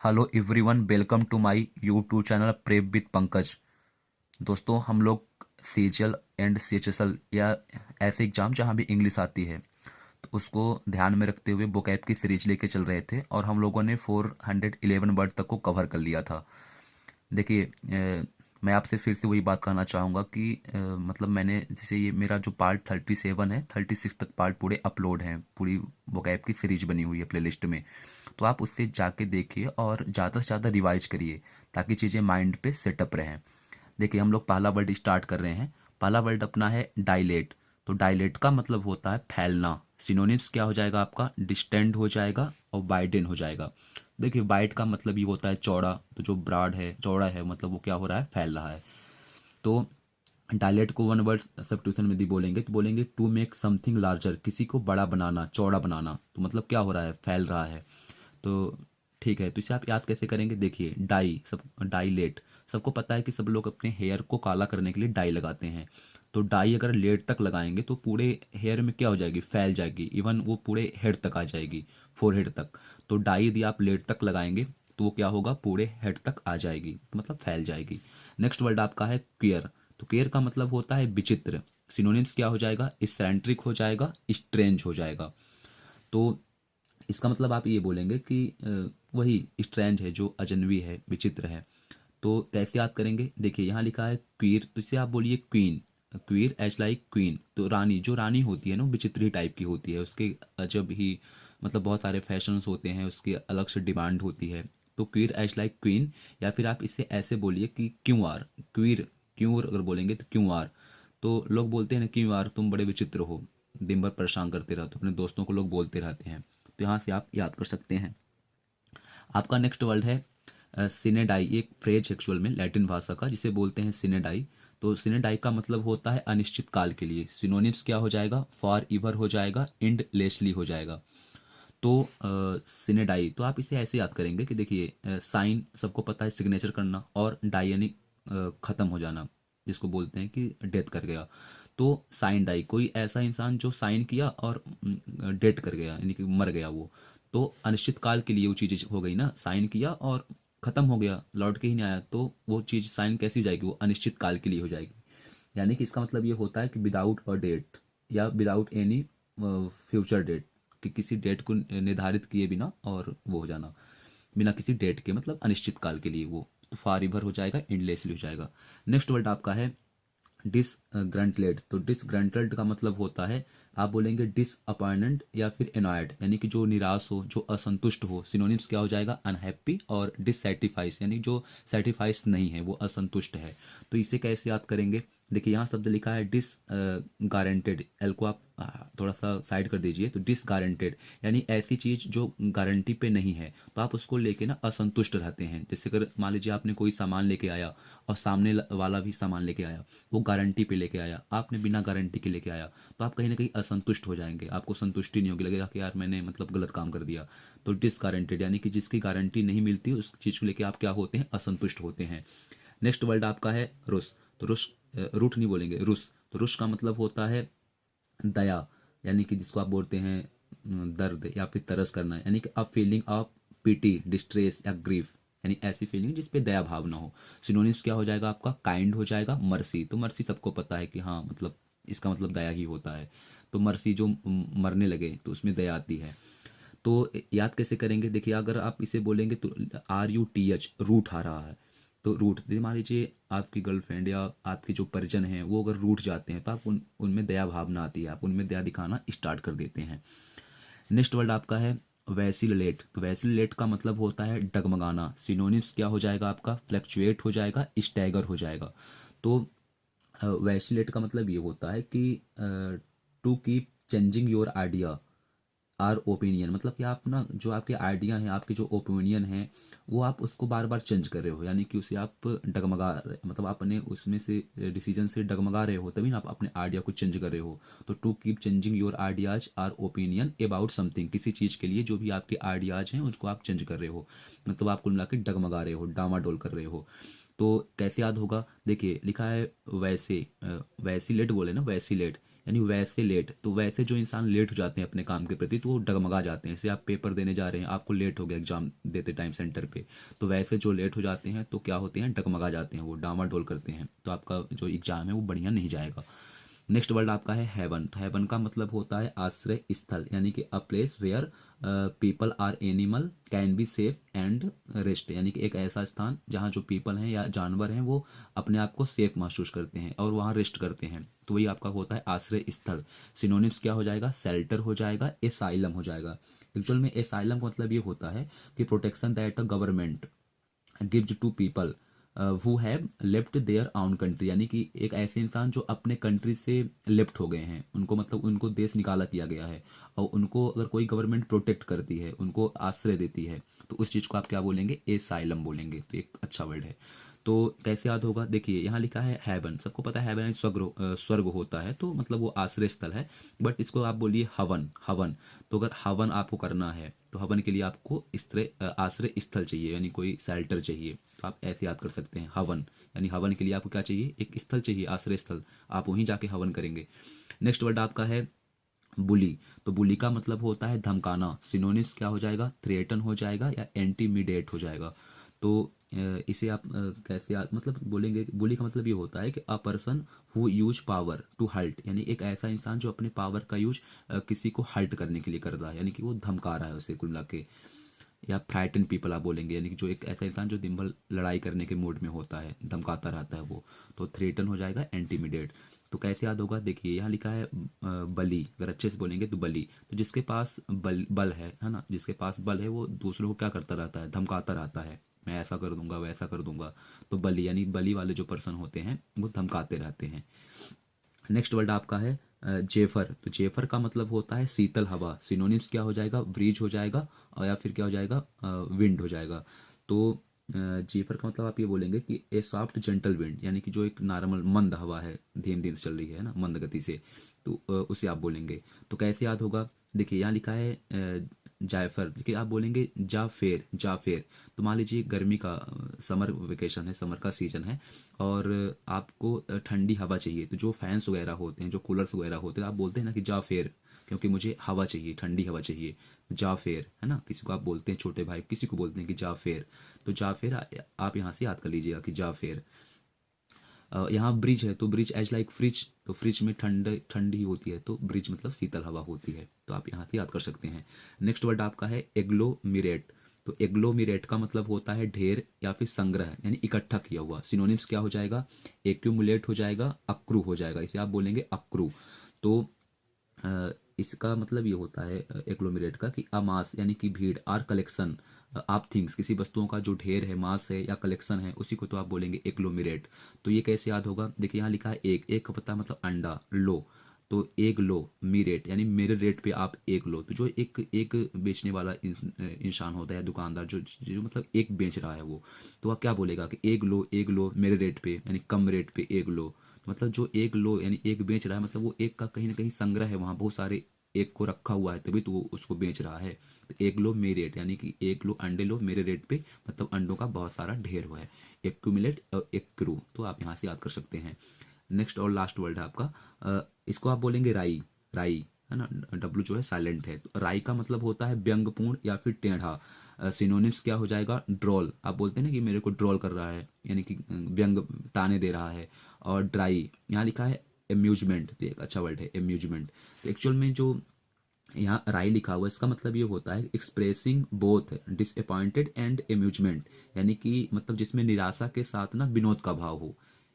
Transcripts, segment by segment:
Hello everyone, welcome to my YouTube channel prep with Pankaj. दोस्तों, हम लोग सीजीएल एंड सीएचएसएल या ऐसे एग्जाम जहाँ भी इंग्लिश आती है तो उसको ध्यान में रखते हुए vocab की सीरीज लेके चल रहे थे और हम लोगों ने 411 वर्ड तक को कवर कर लिया था। देखिए, मैं आपसे फिर से वही बात कहना चाहूँगा कि मतलब मैंने जैसे ये मेरा जो पार्ट 37 है, 36 तक पार्ट पूरे अपलोड हैं, पूरी वोकैब की सीरीज बनी हुई है प्लेलिस्ट में। तो आप उससे जाके देखिए और ज़्यादा से ज़्यादा रिवाइज करिए ताकि चीज़ें माइंड पे सेटअप रहें। देखिए, हम लोग पहला वर्ड स्टार्ट कर रहे हैं। पहला वर्ड अपना है डायलेट। तो डायलेट का मतलब होता है फैलना। सिनोनिम्स क्या हो जाएगा आपका? डिस्टेंड हो जाएगा और वाइडन हो जाएगा। देखिए, वाइड का मतलब ये होता है चौड़ा, तो जो ब्रॉड है, चौड़ा है, मतलब वो क्या हो रहा है? फैल रहा है। तो डायलेट को वन वर्ड सब्स्टिट्यूशन में भी बोलेंगे तो बोलेंगे टू मेक समथिंग लार्जर, किसी को बड़ा बनाना, चौड़ा बनाना। तो मतलब क्या हो रहा है? फैल रहा है। तो ठीक है, तो इसे आप याद कैसे करेंगे? देखिए, डाईलेट, सबको पता है कि सब लोग अपने हेयर को काला करने के लिए डाई लगाते हैं। तो डाई अगर लेट तक लगाएंगे तो पूरे हेयर में क्या हो जाएगी? फैल जाएगी, इवन वो पूरे हेड तक आ जाएगी, फोरहेड तक। तो डाई यदि आप लेट तक लगाएंगे तो वो क्या होगा? पूरे हेड तक आ जाएगी, तो मतलब फैल जाएगी। नेक्स्ट वर्ड आपका है क्वियर। तो क्वियर का मतलब होता है विचित्र। सिनोनिम्स क्या हो जाएगा? इसेंट्रिक हो जाएगा, स्ट्रेंज हो जाएगा। तो इसका मतलब आप ये बोलेंगे कि वही स्ट्रेंज है, जो अजनबी है, विचित्र है। तो कैसे याद करेंगे? देखिए, यहाँ लिखा है क्वीर, तो इसे आप बोलिए queen. Queer as like queen. तो रानी, जो रानी होती है ना, विचित्र ही टाइप की होती है, उसके अजब ही मतलब बहुत सारे फैशंस होते हैं, उसकी अलग से डिमांड होती है। तो क्वीर एज लाइक क्वीन। या फिर आप इसे ऐसे बोलिए कि क्यों आर। क्वीर, क्यों अगर बोलेंगे तो क्यों आर। तो लोग बोलते हैं ना, क्यों यार तुम बड़े विचित्र हो, दिन भर परेशान करते रहते हो, अपने दोस्तों को लोग बोलते रहते हैं। तो यहाँ से आप याद कर सकते हैं। आपका नेक्स्ट वर्ड है सिनेडाई। एक फ्रेज एक्चुअल में लैटिन भाषा का, जिसे बोलते हैं सिनेडाई। तो सिनेडाई का मतलब होता है अनिश्चित काल के लिए। सिनोनिम्स क्या हो जाएगा? फॉर एवर हो जाएगा, इंडलेसली हो जाएगा। तो सिनेडाई, तो आप इसे ऐसे याद करेंगे कि देखिए, साइन सबको पता है सिग्नेचर करना, और डाई यानी खत्म हो जाना, जिसको बोलते हैं कि डेथ कर गया। तो साइन डाई, कोई ऐसा इंसान जो साइन किया और डेथ कर गया, यानी कि मर गया वो। तो अनिश्चित काल के लिए वो चीज़ हो गई ना, साइन किया और खत्म हो गया, लौट के ही नहीं आया, तो वो चीज़ साइन कैसी हो जाएगी? वो अनिश्चित काल के लिए हो जाएगी। यानी कि इसका मतलब ये होता है कि विदाउट अ डेट, या विदाउट एनी फ्यूचर डेट, कि किसी डेट को निर्धारित किए बिना और वो हो जाना, बिना किसी डेट के, मतलब अनिश्चित काल के लिए वो। तो फार रिवर हो जाएगा, एंडलेसली हो जाएगा। नेक्स्ट वर्ड आपका है डिसग्रंटलेड। तो डिसग्रंटल्ड का मतलब होता है, आप बोलेंगे डिसअपॉइंटेड या फिर एनॉयड, यानी कि जो निराश हो, जो असंतुष्ट हो। सिनोनिम्स क्या हो जाएगा? अनहैप्पी और डिससेटिफाइस, यानी जो सेटिफाइस नहीं है, वो असंतुष्ट है। तो इसे कैसे याद करेंगे? देखिए, यहाँ शब्द लिखा है डिस गारंटेड। एल को आप थोड़ा सा साइड कर दीजिए। तो डिस गारंटेड यानी ऐसी चीज़ जो गारंटी पे नहीं है, तो आप उसको लेके ना असंतुष्ट रहते हैं। जैसे अगर मान लीजिए आपने कोई सामान लेके आया और सामने वाला भी सामान लेके आया, वो गारंटी पे लेके आया, आपने बिना गारंटी के लेके आया, तो आप कहीं ना कहीं असंतुष्ट हो जाएंगे, आपको संतुष्टि नहीं होगी, लगेगा कि यार मैंने मतलब गलत काम कर दिया। तो डिस गारंटेड यानी कि जिसकी गारंटी नहीं मिलती, उस चीज़ को लेके आप क्या होते हैं? असंतुष्ट होते हैं। नेक्स्ट वर्ड आपका है रुस। तो रुस, रूठ नहीं बोलेंगे, रुस। तो रुस का मतलब होता है दया, यानी कि जिसको आप बोलते हैं दर्द या फिर तरस करना, यानी कि a feeling of pity, distress या ग्रीफ, यानी ऐसी फीलिंग जिस पे दया भाव ना हो। सिनोनिम्स क्या हो जाएगा आपका? काइंड हो जाएगा, मर्सी। तो मर्सी सबको पता है कि हाँ, मतलब इसका मतलब दया ही होता है। तो मर्सी, जो मरने लगे तो उसमें दया आती है। तो याद कैसे करेंगे? देखिए, अगर आप इसे बोलेंगे तो RUTH, रूठ आ रहा है। तो रूठ, मान लीजिए आपकी गर्लफ्रेंड या आपके जो परिजन हैं वो अगर रूठ जाते हैं, तो आप उनमें दया भावना आती है, आप उनमें दया दिखाना स्टार्ट कर देते हैं। नेक्स्ट वर्ड आपका है वैसिलेट। तो वैसिलेट का मतलब होता है डगमगाना। सिनोनिम्स क्या हो जाएगा आपका? फ्लक्चुएट हो जाएगा, स्टैगर हो जाएगा। तो वैसिलेट का मतलब ये होता है कि to keep changing your idea or opinion, मतलब कि आप ना, जो आपके आइडिया हैं, आपके जो ओपिनियन हैं, वो आप उसको बार बार चेंज कर रहे हो, यानी कि उसे आप मतलब आपने उसमें से डिसीजन से डगमगा रहे हो, तभी ना आप अपने आइडिया को चेंज कर रहे हो। तो to keep changing your ideas or opinion about something, किसी चीज़ के लिए जो भी आपके आइडियाज हैं उसको आप चेंज कर रहे हो, मतलब आप कुल मिला के डगमगा रहे हो, डामाडोल कर रहे हो। तो कैसे याद होगा? देखिए, लिखा है वैसे, वैसिलेट बोले ना, वैसिलेट, यानी वैसे लेट। तो वैसे जो इंसान लेट हो जाते हैं अपने काम के प्रति तो वो डगमगा जाते हैं। जैसे आप पेपर देने जा रहे हैं, आपको लेट हो गया एग्जाम देते टाइम सेंटर पे, तो वैसे जो लेट हो जाते हैं तो क्या होते हैं, डगमगा जाते हैं, वो डामाडोल करते हैं, तो आपका जो एग्जाम है वो बढ़िया नहीं जाएगा। नेक्स्ट वर्ड आपका है हेवन। तो हेवन का मतलब होता है आश्रय स्थल, यानी कि a place where people or animal can be safe and rest, यानी कि एक ऐसा स्थान जहाँ जो पीपल हैं या जानवर हैं वो अपने आप को सेफ महसूस करते हैं और वहाँ रेस्ट करते हैं, तो वही आपका होता है आश्रय स्थल। सिनोनिम्स क्या हो जाएगा, शेल्टर हो जाएगा, एसाइलम हो जाएगा। एक्चुअल में एसाइलम का मतलब ये होता है कि protection that a government gives to people who have left their own country, यानी कि एक ऐसे इंसान जो अपने कंट्री से लेफ्ट हो गए हैं, उनको मतलब उनको देश निकाला किया गया है, और उनको अगर कोई गवर्नमेंट प्रोटेक्ट करती है, उनको आश्रय देती है, तो उस चीज़ को आप क्या बोलेंगे, एसाइलम बोलेंगे। तो एक अच्छा वर्ड है। तो कैसे याद होगा, देखिए यहाँ लिखा है हेवन, सबको पता है हेवन स्वर्ग होता है, तो मतलब वो आश्रय स्थल है। बट इसको आप बोलिए हवन, हवन। तो अगर हवन आपको करना है तो हवन के लिए आपको आश्रय स्थल चाहिए, यानी कोई शेल्टर चाहिए, तो आप ऐसे याद कर सकते हैं हवन, यानी हवन के लिए आपको क्या चाहिए, एक स्थल चाहिए, आश्रय स्थल, आप वहीं जाके हवन करेंगे। नेक्स्ट वर्ड आपका है बुली। तो बुली का मतलब होता है धमकाना। सिनोनिम्स क्या हो जाएगा, थ्रेटन हो जाएगा या एंटीमिडेट हो जाएगा। तो इसे आप कैसे मतलब बोलेंगे, बुली का मतलब ये होता है कि a person who use power to hurt, यानी एक ऐसा इंसान जो अपने पावर का यूज किसी को हर्ट करने के लिए कर रहा है, यानी कि वो धमका रहा है उसे कुल मिला के। या फ्राइटन पीपल आप बोलेंगे, यानी कि जो एक ऐसा इंसान जो दिन भर लड़ाई करने के मूड में होता है, धमकाता रहता है वो, तो थ्रेटन हो जाएगा, एंटीमिडेट। तो कैसे याद होगा, देखिए यहाँ लिखा है बली, अगर अच्छे से बोलेंगे तो बली, तो जिसके पास बल है ना, जिसके पास बल है वो दूसरों को क्या करता रहता है, धमकाता रहता है, मैं ऐसा कर दूंगा वैसा कर दूंगा। तो बली यानी बली वाले जो पर्सन होते हैं वो धमकाते रहते हैं। नेक्स्ट वर्ड आपका है जेफर। तो जेफर का मतलब होता है शीतल हवा। सिनोनिम्स क्या हो जाएगा, ब्रीज हो जाएगा, और या फिर क्या हो जाएगा, विंड हो जाएगा। तो जेफर का मतलब आप ये बोलेंगे कि ए सॉफ्ट जेंटल विंड, यानी कि जो एक नॉर्मल मंद हवा है, धीमे धीमे चल रही है ना, मंद गति से, तो उसे आप बोलेंगे। तो कैसे याद होगा, देखिए यहाँ लिखा है जायफर, लेकिन आप बोलेंगे जाफेर, जाफेर। तो मान लीजिए गर्मी का समर वेकेशन है, समर का सीजन है, और आपको ठंडी हवा चाहिए, तो जो फैंस वगैरह होते हैं, जो कूलर्स वगैरह होते हैं, आप बोलते हैं ना कि जाफेर, क्योंकि मुझे हवा चाहिए, ठंडी हवा चाहिए, जाफेर है ना। किसी को आप बोलते हैं, छोटे भाई किसी को बोलते हैं कि जाफेर, तो जाफेर आप यहाँ से याद कर लीजिएगा कि जाफेर। यहाँ ब्रिज है, तो ब्रिज एज लाइक फ्रिज, तो फ्रिज में ठंडी होती है, तो ब्रिज मतलब शीतल हवा होती है, तो आप यहाँ से याद कर सकते हैं। नेक्स्ट वर्ड आपका है एग्लोमिरेट। तो एग्लोमिरेट का मतलब होता है ढेर या फिर संग्रह, यानी इकट्ठा किया हुआ। सिनोनिम्स क्या हो जाएगा, एक्यूमुलेट हो जाएगा, अक्रू हो जाएगा, इसे आप बोलेंगे अक्रू। तो इसका मतलब ये होता है एग्लोमेरेट का कि अमास, यानी कि भीड़, आर कलेक्शन आप थिंग्स, किसी वस्तुओं का जो ढेर है, मास है या कलेक्शन है, उसी को तो आप बोलेंगे एग्लोमेरेट। तो ये कैसे याद होगा, देखिए यहाँ लिखा है एक का पता मतलब अंडा, लो, तो एक लो मीरेट, यानी मेरे रेट पे आप एक लो। तो जो एक बेचने वाला इंसान होता है, दुकानदार जो मतलब एक बेच रहा है वो, तो आप क्या बोलेगा कि एक लो मेरे रेट पे, यानी कम रेट पे एक लो। मतलब जो एक लो यानी एक बेच रहा है, मतलब वो एक का कहीं ना कहीं संग्रह है, वहाँ बहुत सारे एक को रखा हुआ है, तभी तो वो उसको बेच रहा है। तो एक लो मेरे रेट, यानी कि एक लो अंडे लो मेरे रेट पे, मतलब अंडों का बहुत सारा ढेर हुआ है। एक्यूमुलेट और एक्रू, तो आप यहाँ से याद कर सकते हैं। नेक्स्ट और लास्ट वर्ड है आपका इसको आप बोलेंगे राई, राई है ना, डब्लू जो है साइलेंट है। तो राई का मतलब होता है व्यंगपूर्ण या फिर टेढ़ा। सिनोनिम्स क्या हो जाएगा, ड्रॉल, आप बोलते हैं ना कि मेरे को ड्रॉल कर रहा है, यानी कि व्यंग ताने दे रहा है। और ड्राई, यहाँ लिखा है एम्यूजमेंट, तो एक अच्छा वर्ड है एम्यूजमेंट। तो एक्चुअल में जो यहाँ राई लिखा हुआ है, इसका मतलब ये होता है expressing both disappointed and amusement, यानी कि मतलब जिसमें निराशा के साथ ना विनोद का भाव हो,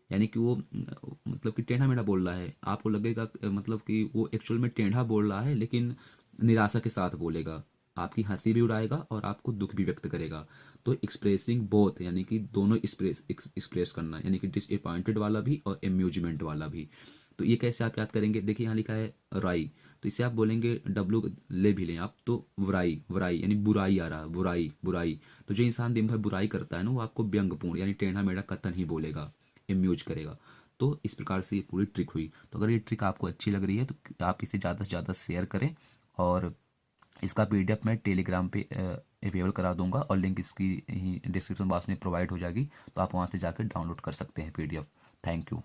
यानी कि वो मतलब कि टेढ़ा मेढ़ा बोल रहा है, आपको लगेगा मतलब कि वो एक्चुअल में टेढ़ा बोल रहा है, लेकिन निराशा के साथ बोलेगा, आपकी हंसी भी उड़ाएगा और आपको दुख भी व्यक्त करेगा। तो एक्सप्रेसिंग बोथ, यानी कि दोनों एक्सप्रेस करना, यानी कि डिसअपॉइंटेड वाला भी और एम्यूजमेंट वाला भी। तो ये कैसे आप याद करेंगे, देखिए यहाँ लिखा है राई, तो इसे आप बोलेंगे डब्लू ले भी लें आप, तो वराई, वराई यानी बुराई आ रहा है, बुराई, बुराई। तो जो इंसान दिन भर बुराई करता है ना, वो आपको व्यंगपूर्ण यानी टेढ़ा मेढ़ा कथन ही बोलेगा, एम्यूज करेगा। तो इस प्रकार से ये पूरी ट्रिक हुई। तो अगर ये ट्रिक आपको अच्छी लग रही है तो आप इसे ज़्यादा से ज़्यादा शेयर करें, और इसका पीडीएफ मैं टेलीग्राम पे अवेलेबल करा दूंगा, और लिंक इसकी ही डिस्क्रिप्शन बॉक्स में प्रोवाइड हो जाएगी, तो आप वहाँ से जाकर डाउनलोड कर सकते हैं पीडीएफ। Thank you.